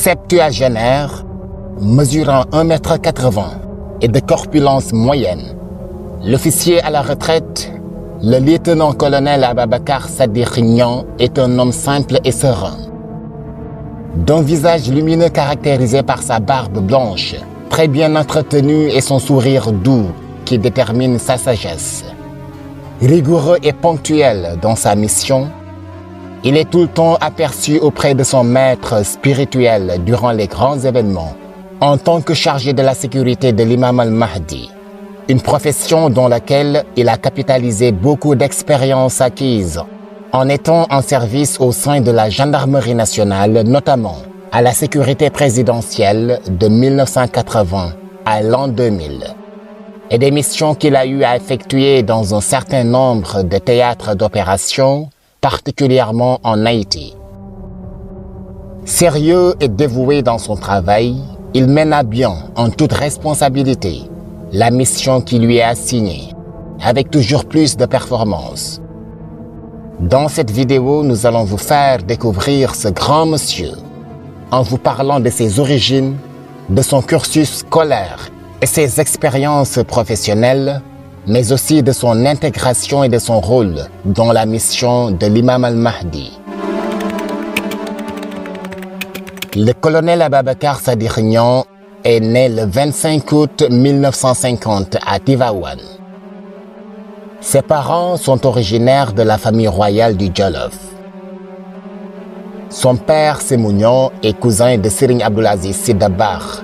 Septuagénaire, mesurant 1,80 m et de corpulence moyenne, l'officier à la retraite, le lieutenant-colonel Ababakar Sadiq Niang, est un homme simple et serein. D'un visage lumineux caractérisé par sa barbe blanche, très bien entretenue, et son sourire doux qui détermine sa sagesse. Rigoureux et ponctuel dans sa mission, il est tout le temps aperçu auprès de son maître spirituel durant les grands événements, en tant que chargé de la sécurité de l'imam al-Mahdi, une profession dans laquelle il a capitalisé beaucoup d'expériences acquises en étant en service au sein de la gendarmerie nationale, notamment à la sécurité présidentielle de 1980 à l'an 2000, et des missions qu'il a eu à effectuer dans un certain nombre de théâtres d'opérations, particulièrement en Haïti. Sérieux et dévoué dans son travail, il mène à bien, en toute responsabilité, la mission qui lui est assignée, avec toujours plus de performance. Dans cette vidéo, nous allons vous faire découvrir ce grand monsieur, en vous parlant de ses origines, de son cursus scolaire et ses expériences professionnelles, mais aussi de son intégration et de son rôle dans la mission de l'imam al-Mahdi. Le colonel Ababakar Sadiq Niang est né le 25 août 1950 à Tivaouane. Ses parents sont originaires de la famille royale du Jolof. Son père, Sémou Niang, est cousin de Serigne Abdoulaziz Sy Dabakh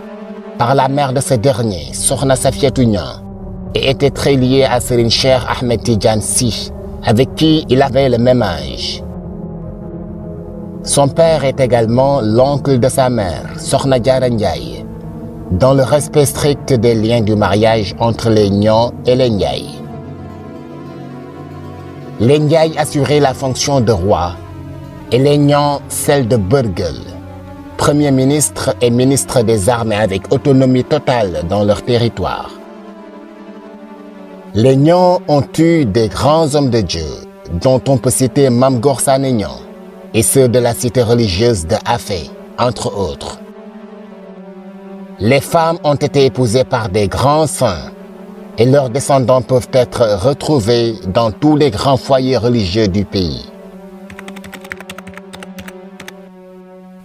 par la mère de ce dernier, Sokhna Safiatou Niang, et était très lié à Serigne Cheikh Ahmed Tidiane Sy, avec qui il avait le même âge. Son père est également l'oncle de sa mère, Sokhna Diarra Ndiaye, dans le respect strict des liens du mariage entre les Niang et les Ndiaye. Les Ndiaye assuraient la fonction de roi et les Niang celle de Burgel, premier ministre et ministre des Armées avec autonomie totale dans leur territoire. Les Niang ont eu des grands hommes de Dieu, dont on peut citer Mame Gor Sané Niang, et ceux de la cité religieuse de Afé, entre autres. Les femmes ont été épousées par des grands saints, et leurs descendants peuvent être retrouvés dans tous les grands foyers religieux du pays.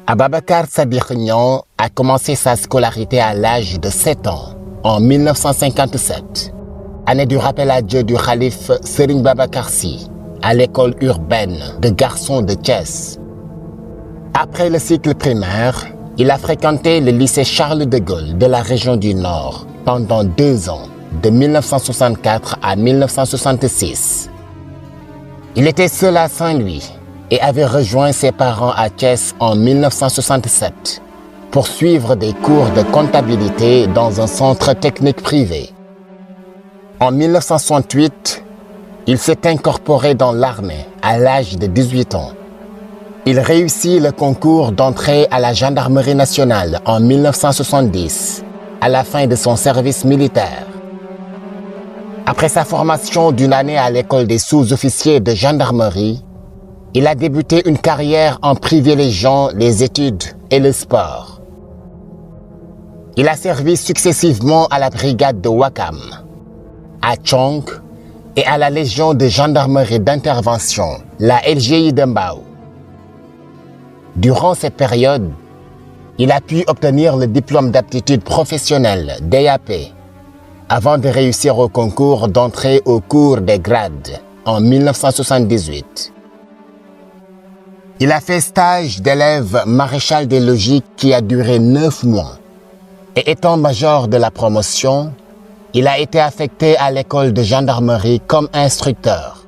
Ababakar Sadiq Niang a commencé sa scolarité à l'âge de 7 ans, en 1957, année du rappel à Dieu du calife Serigne Babacar Sy, à l'école urbaine de garçons de Thiès. Après le cycle primaire, il a fréquenté le lycée Charles de Gaulle de la région du Nord pendant 2 ans, de 1964 à 1966. Il était seul à Saint-Louis et avait rejoint ses parents à Thiès en 1967 pour suivre des cours de comptabilité dans un centre technique privé. En 1968, il s'est incorporé dans l'armée à l'âge de 18 ans. Il réussit le concours d'entrée à la gendarmerie nationale en 1970, à la fin de son service militaire. Après sa formation d'une année à l'école des sous-officiers de gendarmerie, il a débuté une carrière en privilégiant les études et le sport. Il a servi successivement à la brigade de Ouakam, à Tchonk et à la Légion de gendarmerie d'intervention, la LGI de Mbao. Durant cette période, il a pu obtenir le diplôme d'aptitude professionnelle, DAP, avant de réussir au concours d'entrée au cours des grades en 1978. Il a fait stage d'élève maréchal des logis qui a duré 9 mois. Et étant major de la promotion, il a été affecté à l'école de gendarmerie comme instructeur.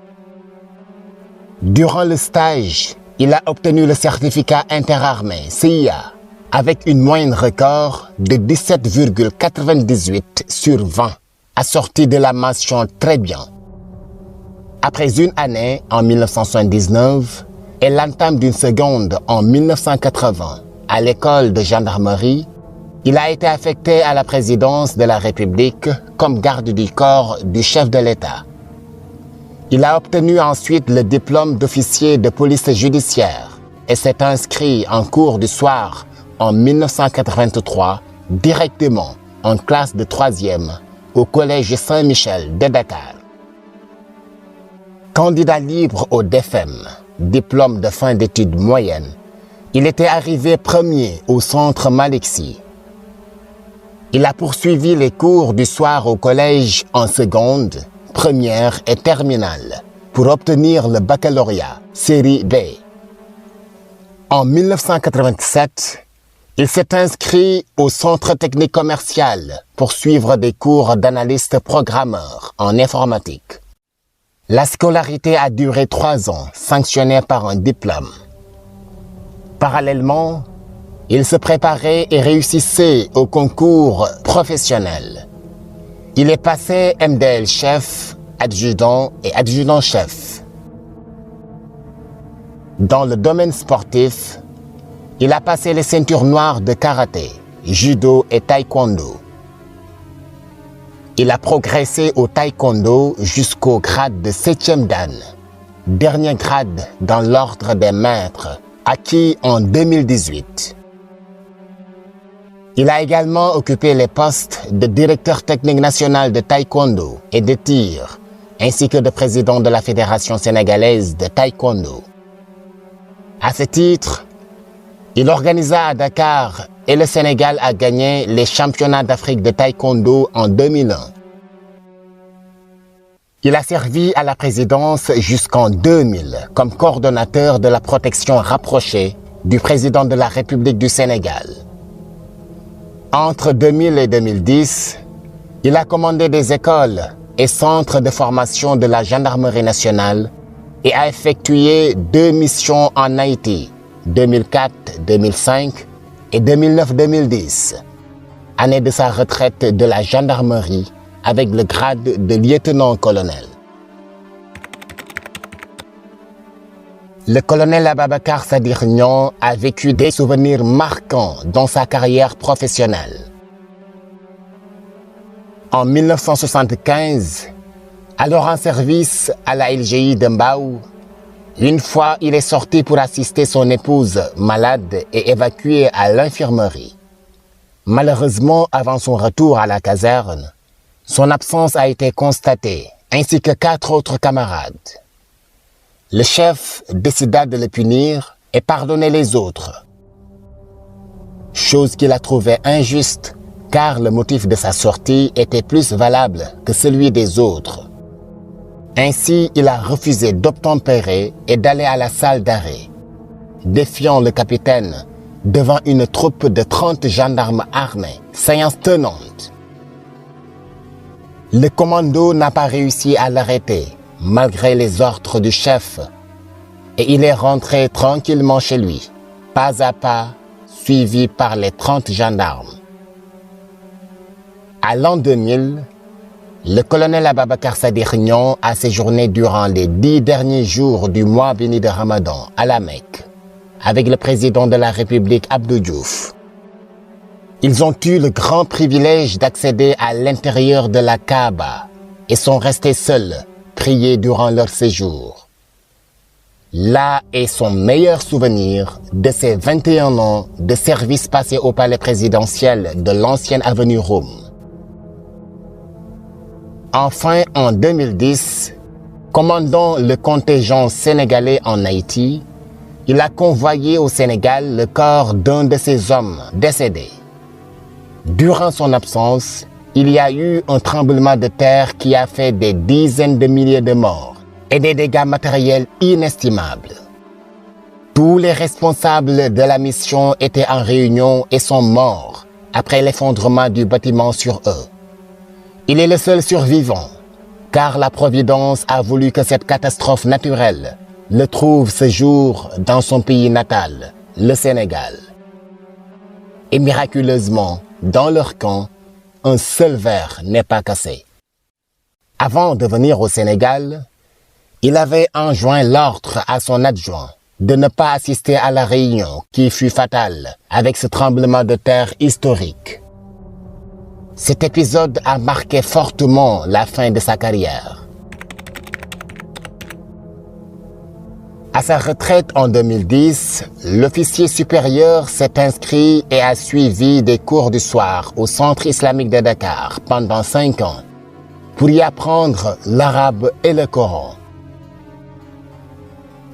Durant le stage, il a obtenu le certificat interarmée, CIA, avec une moyenne record de 17,98 sur 20, assortie de la mention très bien. Après une année, en 1979, et l'entame d'une seconde en 1980 à l'école de gendarmerie, il a été affecté à la présidence de la République comme garde du corps du chef de l'État. Il a obtenu ensuite le diplôme d'officier de police judiciaire et s'est inscrit en cours du soir en 1983 directement en classe de 3e au collège Saint-Michel de Dakar. Candidat libre au DEFEM, diplôme de fin d'études moyennes, il était arrivé premier au centre Malexi. Il a poursuivi les cours du soir au collège en seconde, première et terminale pour obtenir le baccalauréat, série B. En 1987, il s'est inscrit au centre technique commercial pour suivre des cours d'analyste programmeur en informatique. La scolarité a duré 3 ans, sanctionnée par un diplôme. Parallèlement, il se préparait et réussissait au concours professionnel. Il est passé MDL chef, adjudant et adjudant-chef. Dans le domaine sportif, il a passé les ceintures noires de karaté, judo et taekwondo. Il a progressé au taekwondo jusqu'au grade de 7e dan, dernier grade dans l'ordre des maîtres, acquis en 2018. Il a également occupé les postes de directeur technique national de taekwondo et de tir, ainsi que de président de la Fédération sénégalaise de taekwondo. À ce titre, il organisa à Dakar et le Sénégal a gagné les championnats d'Afrique de taekwondo en 2001. Il a servi à la présidence jusqu'en 2000 comme coordonnateur de la protection rapprochée du président de la République du Sénégal. Entre 2000 et 2010, il a commandé des écoles et centres de formation de la Gendarmerie nationale et a effectué 2 missions en Haïti, 2004-2005 et 2009-2010, année de sa retraite de la gendarmerie avec le grade de lieutenant-colonel. Le colonel Ababacar Sadikh Niang a vécu des souvenirs marquants dans sa carrière professionnelle. En 1975, alors en service à la LGI de Mbao, une fois il est sorti pour assister son épouse malade et évacuée à l'infirmerie. Malheureusement, avant son retour à la caserne, son absence a été constatée, ainsi que 4 autres camarades. Le chef décida de le punir et pardonner les autres. Chose qu'il a trouvée injuste, car le motif de sa sortie était plus valable que celui des autres. Ainsi, il a refusé d'obtempérer et d'aller à la salle d'arrêt, défiant le capitaine devant une troupe de 30 gendarmes armés, séance tenante. Le commando n'a pas réussi à l'arrêter, malgré les ordres du chef, et il est rentré tranquillement chez lui, pas à pas, suivi par les 30 gendarmes. À l'an 2000, le colonel Ababacar Sadikh Niang a séjourné durant les 10 derniers jours du mois béni de Ramadan à la Mecque, avec le président de la République Abdou Diouf. Ils ont eu le grand privilège d'accéder à l'intérieur de la Kaaba et sont restés seuls, prier durant leur séjour. Là est son meilleur souvenir de ses 21 ans de service passé au palais présidentiel de l'ancienne avenue Roume. Enfin, en 2010, commandant le contingent sénégalais en Haïti, il a convoyé au Sénégal le corps d'un de ses hommes décédés. Durant son absence, il y a eu un tremblement de terre qui a fait des dizaines de milliers de morts et des dégâts matériels inestimables. Tous les responsables de la mission étaient en réunion et sont morts après l'effondrement du bâtiment sur eux. Il est le seul survivant, car la Providence a voulu que cette catastrophe naturelle le trouve ce jour dans son pays natal, le Sénégal. Et miraculeusement, dans leur camp, un seul verre n'est pas cassé. Avant de venir au Sénégal, il avait enjoint l'ordre à son adjoint de ne pas assister à la réunion qui fut fatale avec ce tremblement de terre historique. Cet épisode a marqué fortement la fin de sa carrière. À sa retraite en 2010, l'officier supérieur s'est inscrit et a suivi des cours du soir au Centre islamique de Dakar pendant 5 ans pour y apprendre l'arabe et le Coran.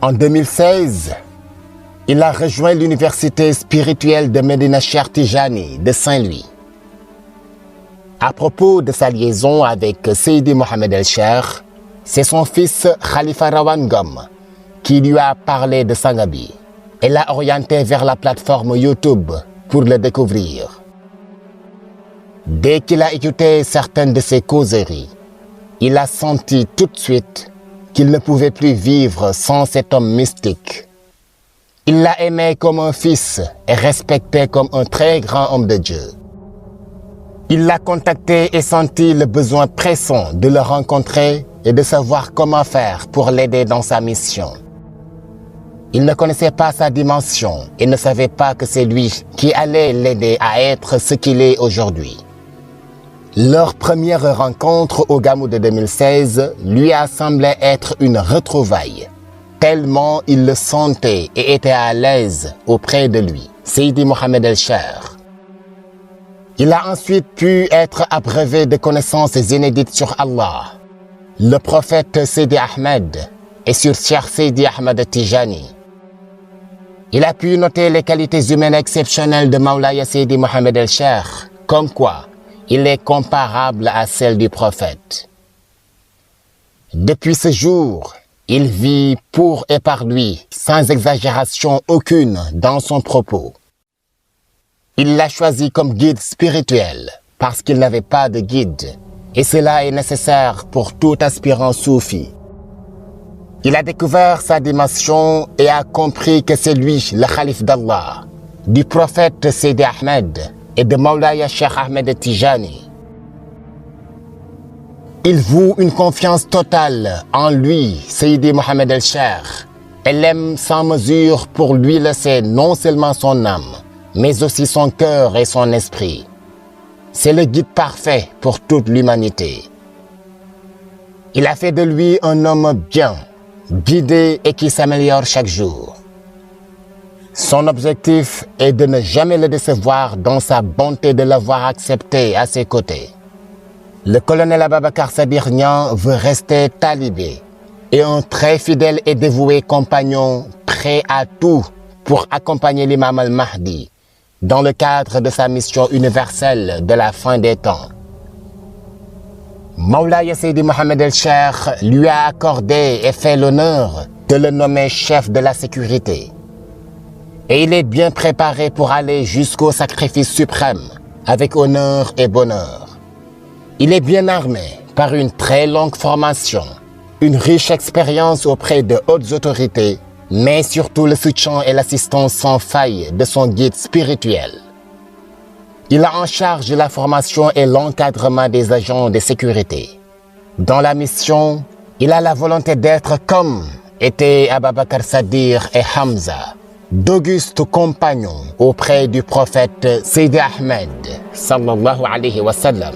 En 2016, il a rejoint l'université spirituelle de Medina Cheikh Tijani de Saint-Louis. À propos de sa liaison avec Seydi Mohamed El Cheikh, c'est son fils Khalifa Rawane Ngom qui lui a parlé de Sangabi et l'a orienté vers la plateforme YouTube pour le découvrir. Dès qu'il a écouté certaines de ses causeries, il a senti tout de suite qu'il ne pouvait plus vivre sans cet homme mystique. Il l'a aimé comme un fils et respecté comme un très grand homme de Dieu. Il l'a contacté et senti le besoin pressant de le rencontrer et de savoir comment faire pour l'aider dans sa mission. Il ne connaissait pas sa dimension et ne savait pas que c'est lui qui allait l'aider à être ce qu'il est aujourd'hui. Leur première rencontre au Gamou de 2016 lui a semblé être une retrouvaille, tellement il le sentait et était à l'aise auprès de lui, Seydi Mohamed El Cheikh. Il a ensuite pu être abreuvé de connaissances inédites sur Allah, le prophète Seydi Ahmed et sur Cheikh Seydi Ahmed Tijani. Il a pu noter les qualités humaines exceptionnelles de Mawlaya Seydi Mohamed El Cheikh, comme quoi il est comparable à celle du prophète. Depuis ce jour, il vit pour et par lui, sans exagération aucune dans son propos. Il l'a choisi comme guide spirituel parce qu'il n'avait pas de guide, et cela est nécessaire pour tout aspirant soufi. Il a découvert sa dimension et a compris que c'est lui le Khalif d'Allah, du prophète Seydi Ahmed et de Mawlaya Cheikh Ahmed Tijani. Il voue une confiance totale en lui, Seydi Mohamed El Cheikh, et l'aime sans mesure pour lui laisser non seulement son âme, mais aussi son cœur et son esprit. C'est le guide parfait pour toute l'humanité. Il a fait de lui un homme bien, guidé et qui s'améliore chaque jour. Son objectif est de ne jamais le décevoir dans sa bonté de l'avoir accepté à ses côtés. Le colonel Ababakar Sabir Niang veut rester talibé et un très fidèle et dévoué compagnon prêt à tout pour accompagner l'imam al-Mahdi dans le cadre de sa mission universelle de la fin des temps. Mawlaya Seydi Mohamed El Cheikh lui a accordé et fait l'honneur de le nommer chef de la sécurité. Et il est bien préparé pour aller jusqu'au sacrifice suprême, avec honneur et bonheur. Il est bien armé par une très longue formation, une riche expérience auprès de hautes autorités, mais surtout le soutien et l'assistance sans faille de son guide spirituel. Il a en charge la formation et l'encadrement des agents de sécurité. Dans la mission, il a la volonté d'être comme étaient Ababakar Sadir et Hamza, d'augustes compagnons auprès du prophète Seydi Ahmed, sallallahu alayhi wa sallam.